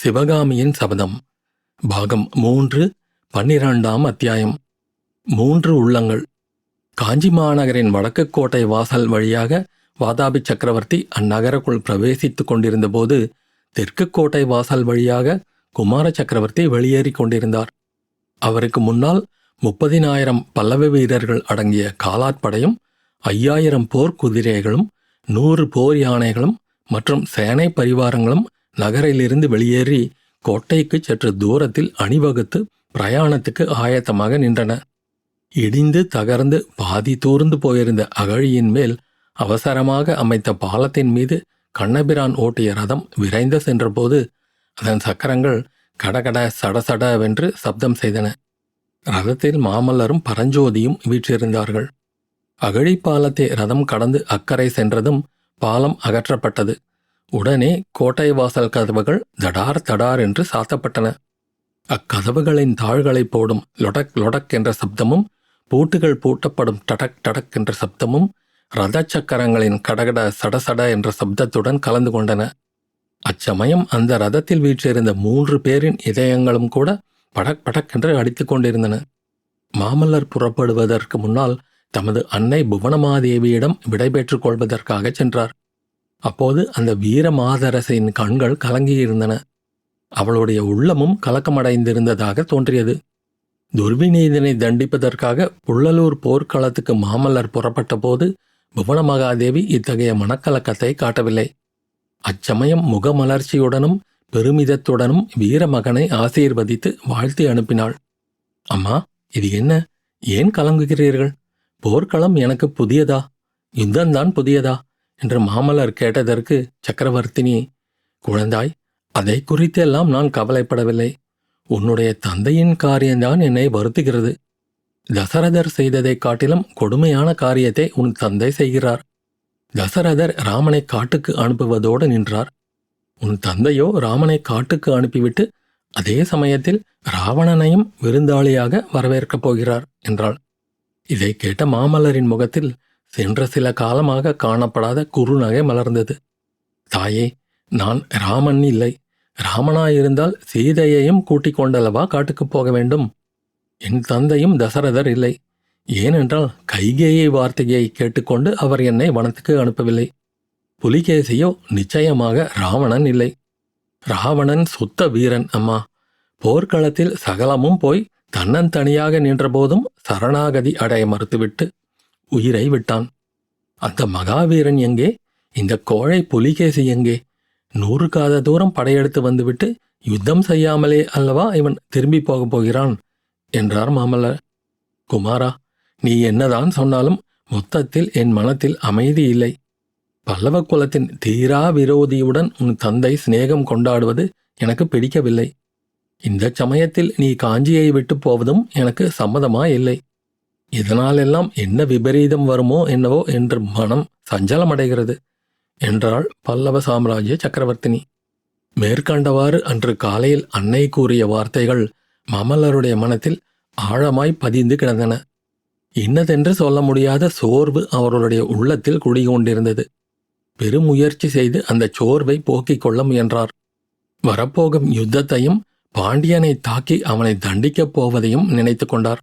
சிவகாமியின் சபதம் பாகம் 3 12ஆம் அத்தியாயம். 3 உள்ளங்கள். காஞ்சி மாநகரின் வடக்கு கோட்டை வாசல் வழியாக வாதாபி சக்கரவர்த்தி அந்நகருக்குள் பிரவேசித்துக் கொண்டிருந்தபோது தெற்கு கோட்டை வாசல் வழியாக குமார சக்கரவர்த்தி வெளியேறி கொண்டிருந்தார். அவருக்கு முன்னால் 30,000 பல்லவ வீரர்கள் அடங்கிய காலாட்படையும் 5,000 போர் குதிரைகளும் 100 போர் யானைகளும் மற்றும் சேனை பரிவாரங்களும் நகரிலிருந்து வெளியேறி கோட்டைக்கு சற்று தூரத்தில் அணிவகுத்து பிரயாணத்துக்கு ஆயத்தமாக நின்றன. இடிந்து தகர்ந்து பாதி தூர்ந்து போயிருந்த அகழியின் மேல் அவசரமாக அமைத்த பாலத்தின் மீது கண்ணபிரான் ஓட்டிய ரதம் விரைந்து சென்றபோது அதன் சக்கரங்கள் கடகட சடசடவென்று சப்தம் செய்தன. ரதத்தில் மாமல்லரும் பரஞ்சோதியும் வீற்றிருந்தார்கள். அகழி பாலத்தை ரதம் கடந்து அக்கறை சென்றதும் பாலம் அகற்றப்பட்டது. உடனே கோட்டை வாசல் கதவுகள் தடார் தடார் என்று சாத்தப்பட்டன. அக்கதவுகளின் தாள்களை போடும் லொடக் லொடக் என்ற சப்தமும் பூட்டுகள் பூட்டப்படும் டடக் டடக் என்ற சப்தமும் ரத சக்கரங்களின் கடகட சடசட என்ற சப்தத்துடன் கலந்து கொண்டன. அச்சமயம் அந்த ரதத்தில் வீற்றிருந்த 3 பேரின் இதயங்களும் கூட படக் படக் என்று அடித்து கொண்டிருந்தன. மாமல்லர் புறப்படுவதற்கு முன்னால் தமது அன்னை புவனமாதேவியிடம் விடைபெற்றுக் கொள்வதற்காக சென்றார். அப்போது அந்த வீரமாதரசின் கண்கள் கலங்கியிருந்தன. அவளுடைய உள்ளமும் கலக்கமடைந்திருந்ததாக தோன்றியது. துர்விநீதனை தண்டிப்பதற்காக புள்ளலூர் போர்க்களத்துக்கு மாமல்லர் புறப்பட்ட போது புவனமகாதேவி இத்தகைய மனக்கலக்கத்தை காட்டவில்லை. அச்சமயம் முகமலர்ச்சியுடனும் பெருமிதத்துடனும் வீரமகனை ஆசீர்வதித்து வாழ்த்தி அனுப்பினாள். அம்மா, இது என்ன? ஏன் கலங்குகிறீர்கள்? போர்க்களம் எனக்கு புதியதா? யுத்தந்தான் புதியதா என்று மாமல்லர் கேட்டதற்கு சக்கரவர்த்தினி, குழந்தாய், அதை குறித்தெல்லாம் நான் கவலைப்படவில்லை. உன்னுடைய தந்தையின் காரியம்தான் என்னை வருத்துகிறது. தசரதர் செய்ததைக் காட்டிலும் கொடுமையான காரியத்தை உன் தந்தை செய்கிறார். தசரதர் ராமனை காட்டுக்கு அனுப்புவதோடு நின்றார். உன் தந்தையோ ராமனை காட்டுக்கு அனுப்பிவிட்டு அதே சமயத்தில் ராவணனையும் விருந்தாளியாக வரவேற்கப் போகிறார் என்றாள். இதை கேட்ட மாமல்லரின் முகத்தில் சென்ற சில காலமாக காணப்படாத குறுநகை மலர்ந்தது. தாயே, நான் ராமன் இல்லை. ராமனாயிருந்தால் சீதையையும் கூட்டிக் கொண்டல்லவா காட்டுக்குப் போக வேண்டும். என் தந்தையும் தசரதர் இல்லை. ஏனென்றால் கைகேயை வார்த்தையை கேட்டுக்கொண்டு அவர் என்னை வனத்துக்கு அனுப்பவில்லை. புலிகேசியோ நிச்சயமாக ராவணன் இல்லை. ராவணன் சுத்த வீரன் அம்மா. போர்க்களத்தில் சகலமும் போய் தன்னந்தனியாக நின்றபோதும் சரணாகதி அடைய மறுத்துவிட்டு உயிரை விட்டான். அந்த மகாவீரன் எங்கே? இந்த கோழை புலிகேசி எங்கே? 100 காத தூரம் படையெடுத்து வந்துவிட்டு யுத்தம் செய்யாமலே அல்லவா இவன் திரும்பி போகப் போகிறான் என்றார் மாமல்லர். குமாரா, நீ என்னதான் சொன்னாலும் மொத்தத்தில் என் மனத்தில் அமைதி இல்லை. பல்லவ குலத்தின் தீரா விரோதியுடன் உன் தந்தை சிநேகம் கொண்டாடுவது எனக்கு பிடிக்கவில்லை. இந்த சமயத்தில் நீ காஞ்சியை விட்டு போவதும் எனக்கு சம்மதமாயில்லை. இதனாலெல்லாம் என்ன விபரீதம் வருமோ என்னவோ என்று மனம் சஞ்சலமடைகிறது என்றாள் பல்லவ சாம்ராஜ்ய சக்கரவர்த்தினி. மேற்கண்டவாறு அன்று காலையில் அன்னை கூறிய வார்த்தைகள் மாமல்லருடைய மனத்தில் ஆழமாய் பதிந்து கிடந்தன. இன்னதென்று சொல்ல முடியாத சோர்வு அவர்களுடைய உள்ளத்தில் குடிகொண்டிருந்தது. பெருமுயற்சி செய்து அந்த சோர்வை போக்கிக் கொள்ள முயன்றார். வரப்போகும் யுத்தத்தையும் பாண்டியனை தாக்கி அவனை தண்டிக்கப் போவதையும் நினைத்து கொண்டார்.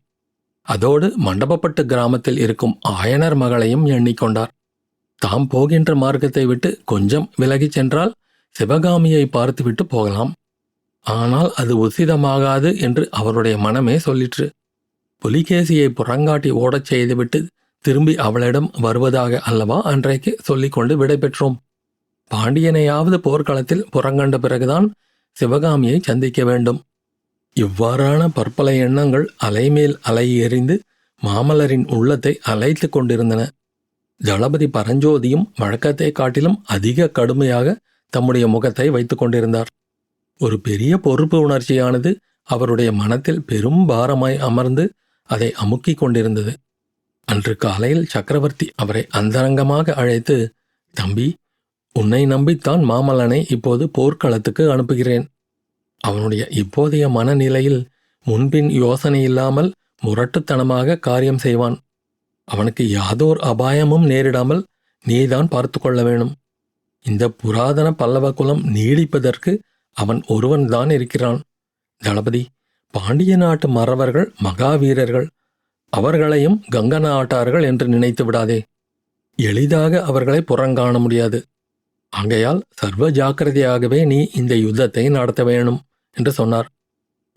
அதோடு மண்டபப்பட்டு கிராமத்தில் இருக்கும் ஆயனர் மகளையும் எண்ணிக்கொண்டார். தாம் போகின்ற மார்க்கத்தை விட்டு கொஞ்சம் விலகிச் சென்றால் சிவகாமியை பார்த்துவிட்டு போகலாம். ஆனால் அது உசிதமாகாது என்று அவருடைய மனமே சொல்லிற்று. புலிகேசியை புறங்காட்டி ஓடச் செய்துவிட்டு திரும்பி அவளிடம் வருவதாக அல்லவா அன்றைக்கு சொல்லிக்கொண்டு விடை பெற்றோம். பாண்டியனையாவது போர்க்களத்தில் புறங்கண்ட பிறகுதான் சிவகாமியை சந்திக்க வேண்டும். இவ்வாறான பற்பல எண்ணங்கள் அலைமேல் அலை எறிந்து மாமல்லரின் உள்ளத்தை அலைத்து கொண்டிருந்தன. தளபதி பரஞ்சோதியும் வழக்கத்தை காட்டிலும் அதிக கடுமையாக தம்முடைய முகத்தை வைத்துக் கொண்டிருந்தார். ஒரு பெரிய பொறுப்பு உணர்ச்சியானது அவருடைய மனத்தில் பெரும் பாரமாய் அமர்ந்து அதை அமுக்கிக் கொண்டிருந்தது. அன்று காலையில் சக்கரவர்த்தி அவரை அந்தரங்கமாக அழைத்து, தம்பி, உன்னை நம்பித்தான் மாமல்லனை இப்போது போர்க்களத்துக்கு அனுப்புகிறேன். அவனுடைய இப்போதைய மனநிலையில் முன்பின் யோசனையில்லாமல் முரட்டுத்தனமாக காரியம் செய்வான். அவனுக்கு யாதோர் அபாயமும் நேரிடாமல் நீதான் பார்த்து கொள்ள வேணும். இந்த புராதன பல்லவ குலம் நீடிப்பதற்கு அவன் ஒருவன்தான் இருக்கிறான். தளபதி, பாண்டிய நாட்டு மறவர்கள் மகாவீரர்கள். அவர்களையும் கங்க நாட்டார்கள் என்று நினைத்து விடாதே. எளிதாக அவர்களை புறங்காண முடியாது. ஆகையால் சர்வ ஜாக்கிரதையாகவே நீ இந்த யுத்தத்தை நடத்த வேணும் என்று சொன்னார்.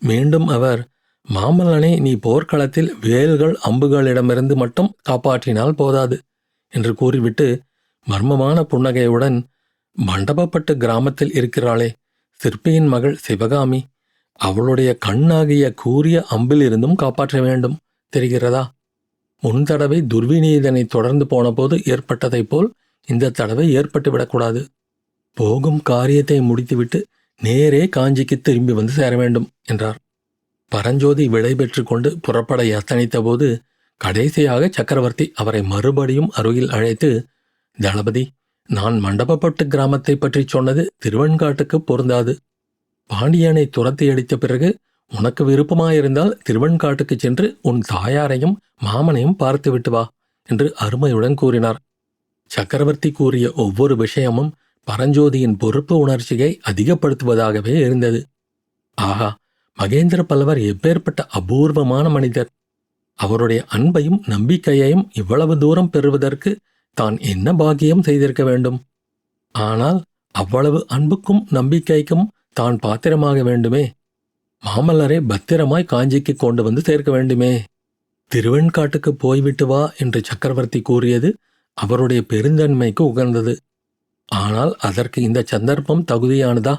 மீண்டும் அவர், மாமல்லனை நீ போர்க்களத்தில் வேல்கள் அம்புகளிடமிருந்து மட்டும் காப்பாற்றினால் போதாது என்று கூறிவிட்டு மர்மமான புன்னகையுடன், மண்டபப்பட்டு கிராமத்தில் இருக்கிறாளே சிற்பியின் மகள் சிவகாமி, அவளுடைய கண்ணாகிய கூரிய அம்பிலிருந்தும் காப்பாற்ற வேண்டும் தெரிகிறதா? முன்தடவை துர்விநீதனை தொடர்ந்து போனபோது ஏற்பட்டதைப் போல் இந்த தடவை ஏற்பட்டுவிடக்கூடாது. போகும் காரியத்தை முடித்துவிட்டு நேரே காஞ்சிக்கு திரும்பி வந்து சேர வேண்டும் என்றார். பரஞ்சோதி விடை பெற்று கொண்டு புறப்பட யத்தனித்த போது கடைசியாக சக்கரவர்த்தி அவரை மறுபடியும் அருகில் அழைத்து, தளபதி, நான் மண்டபப்பட்டு கிராமத்தை பற்றி சொன்னது திருவெண்காட்டுக்கு பொருந்தாது. பாண்டியனை துரத்தி அடித்த பிறகு உனக்கு விருப்பமாயிருந்தால் திருவெண்காட்டுக்கு சென்று உன் தாயாரையும் மாமனையும் பார்த்துவிட்டு வா என்று அருமையுடன் கூறினார். சக்கரவர்த்தி கூறிய ஒவ்வொரு விஷயமும் பரஞ்சோதியின் பொறுப்பு உணர்ச்சியை அதிகப்படுத்துவதாகவே இருந்தது. ஆஹா, மகேந்திர பல்லவர் எப்பேற்பட்ட அபூர்வமான மனிதர்! அவருடைய அன்பையும் நம்பிக்கையையும் இவ்வளவு தூரம் பெறுவதற்கு தான் என்ன பாக்கியம் செய்திருக்க வேண்டும். ஆனால் அவ்வளவு அன்புக்கும் நம்பிக்கைக்கும் தான் பாத்திரமாக வேண்டுமே. மாமல்லரை பத்திரமாய் காஞ்சிக்கு கொண்டு வந்து சேர்க்க வேண்டுமே. திருவெண்காட்டுக்கு போய்விட்டு வா என்று சக்கரவர்த்தி கூறியது அவருடைய பெருந்தன்மைக்கு உகந்தது. ஆனால் அதற்கு இந்த சந்தர்ப்பம் தகுதியானதா?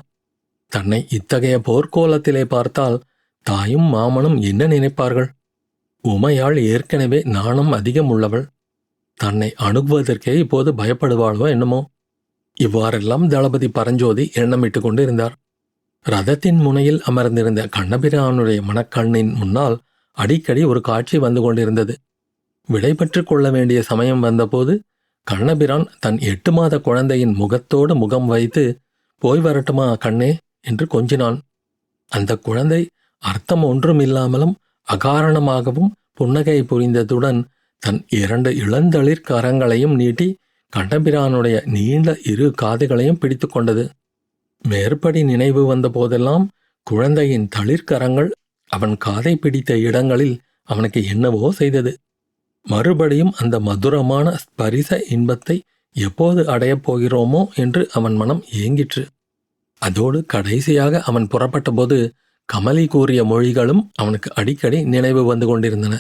தன்னை இத்தகைய போர்க்கோலத்திலே பார்த்தால் தாயும் மாமனும் என்ன நினைப்பார்கள்? உமையாள் ஏற்கனவே நாணம் அதிகம் உள்ளவள். தன்னை அணுகுவதற்கே இப்போது பயப்படுவாளோ என்னமோ. இவ்வாறெல்லாம் தளபதி பரஞ்சோதி எண்ணமிட்டு கொண்டு இருந்தார். ரதத்தின் முனையில் அமர்ந்திருந்த கண்ணபிரானுடைய மனக்கண்ணின் முன்னால் அடிக்கடி ஒரு காட்சி வந்து கொண்டிருந்தது. விடைபெற்று கொள்ள வேண்டிய சமயம் வந்தபோது கண்ணபிரான் தன் 8 மாத குழந்தையின் முகத்தோடு முகம் வைத்து, போய் வரட்டுமா கண்ணே என்று கொஞ்சினான். அந்த குழந்தை அர்த்தம் ஒன்றுமில்லாமலும் அகாரணமாகவும் புன்னகை புரிந்ததுடன் தன் 2 இளந்தளிர் கரங்களையும் நீட்டி கண்ணபிரானுடைய நீண்ட 2 காதுகளையும் பிடித்து கொண்டது. மேற்படி நினைவு வந்த போதெல்லாம் குழந்தையின் தளிர்கரங்கள் அவன் காதை பிடித்த இடங்களில் அவனுக்கு என்னவோ செய்தது. மறுபடியும் அந்த மதுரமான ஸ்பரிச இன்பத்தை எப்போது அடையப் போகிறோமோ என்று அவன் மனம் ஏங்கிற்று. அதோடு கடைசியாக அவன் புறப்பட்டபோது கமலி கூறிய மொழிகளும் அவனுக்கு அடிக்கடி நினைவு வந்து கொண்டிருந்தன.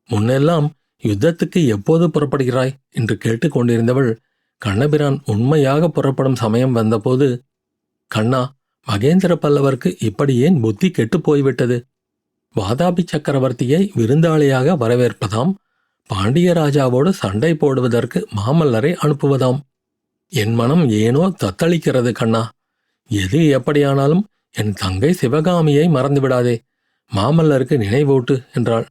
முன்னெல்லாம் யுத்தத்துக்கு எப்போது புறப்படுகிறாய் என்று கேட்டுக்கொண்டிருந்தவள் கண்ணபிரான் உண்மையாக புறப்படும் சமயம் வந்தபோது, கண்ணா, மகேந்திர பல்லவருக்கு இப்படி ஏன் புத்தி கெட்டுப் போய்விட்டது? வாதாபி சக்கரவர்த்தியை விருந்தாளியாக வரவேற்பதாம், பாண்டிய ராஜாவோடு சண்டை போடுவதற்கு மாமல்லரை அனுப்புவதாம். என் மனம் ஏனோ தத்தளிக்கிறது கண்ணா. எது எப்படியானாலும் என் தங்கை சிவகாமியை மறந்துவிடாதே. மாமல்லருக்கு நினைவூட்டு என்றாள்.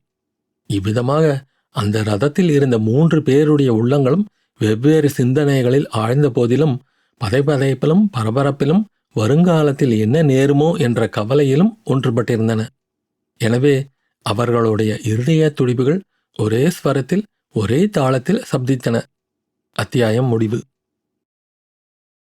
இவ்விதமாக அந்த ரதத்தில் இருந்த 3 பேருடைய உள்ளங்களும் வெவ்வேறு சிந்தனைகளில் ஆழ்ந்த போதிலும் பதைபதைப்பிலும் பரபரப்பிலும் வருங்காலத்தில் என்ன நேருமோ என்ற கவலையிலும் ஒன்றுபட்டிருந்தன. எனவே அவர்களுடைய இருதய துடிப்புகள் ஒரே ஸ்வரத்தில் ஒரே தாளத்தில் சப்தித்தன. அத்தியாயம் முடிவு.